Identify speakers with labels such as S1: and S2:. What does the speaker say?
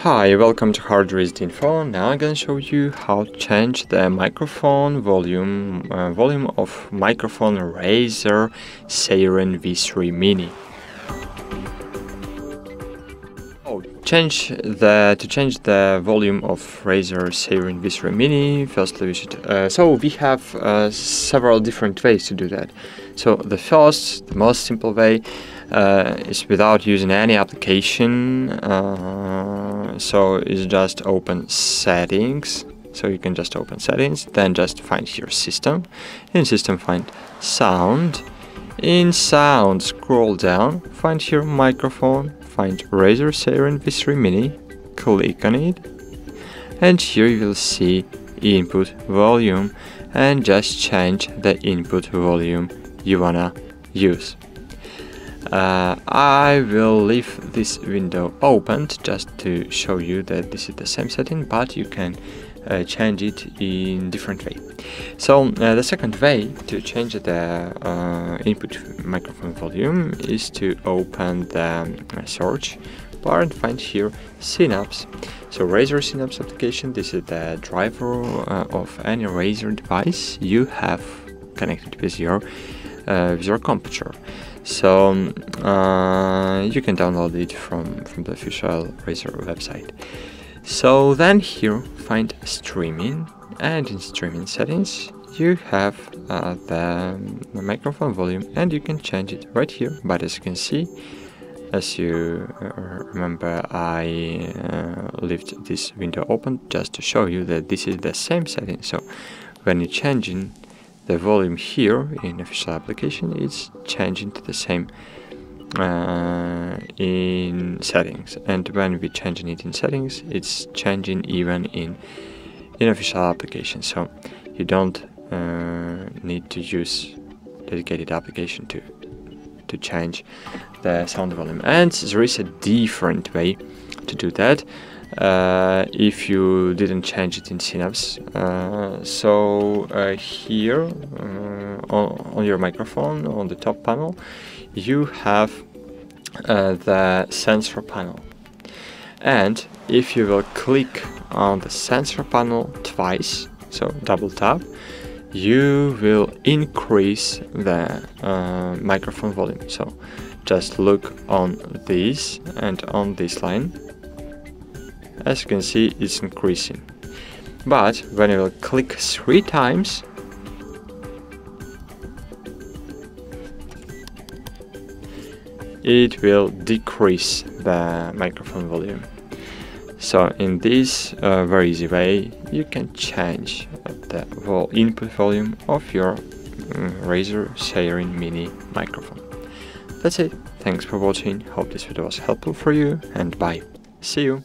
S1: Hi, welcome to HardReset.Info. Now I'm gonna show you how to change the microphone volume of microphone Razer Seiren V3 Mini. To change the volume of Razer Seiren V3 Mini, firstly we should we have several different ways to do that. So the most simple way is without using any application. So it's just open settings. So you can just open settings, then just find here system. In system find sound. In sound scroll down, find here microphone, find Razer Seiren V3 Mini, click on it, and here you will see input volume, and just change the input volume you wanna use. I will leave this window opened just to show you that this is the same setting, but you can change it in different way. So the second way to change the input microphone volume is to open the search bar and find here Synaps. So Razer Synaps application, this is the driver of any Razer device you have connected with your computer. So you can download it from the official Razer website. So then here find streaming, and in streaming settings you have the microphone volume, and you can change it right here. But as you can see, as you remember, I left this window open just to show you that this is the same setting. So when you're changing the volume here in official application, it's changing to the same in settings, and when we're changing it in settings, it's changing even in official application. So you don't need to use dedicated application to change the sound volume. And there is a different way to do that if you didn't change it in Synaps. Here on your microphone, on the top panel, you have the sensor panel, and if you will click on the sensor panel twice, so double tap, you will increase the microphone volume. So just look on this and on this line. As you can see, it's increasing, but when you will click 3 times, it will decrease the microphone volume. So in this very easy way, you can change the input volume of your Razer Seiren Mini microphone. That's it. Thanks for watching. Hope this video was helpful for you, and bye. See you.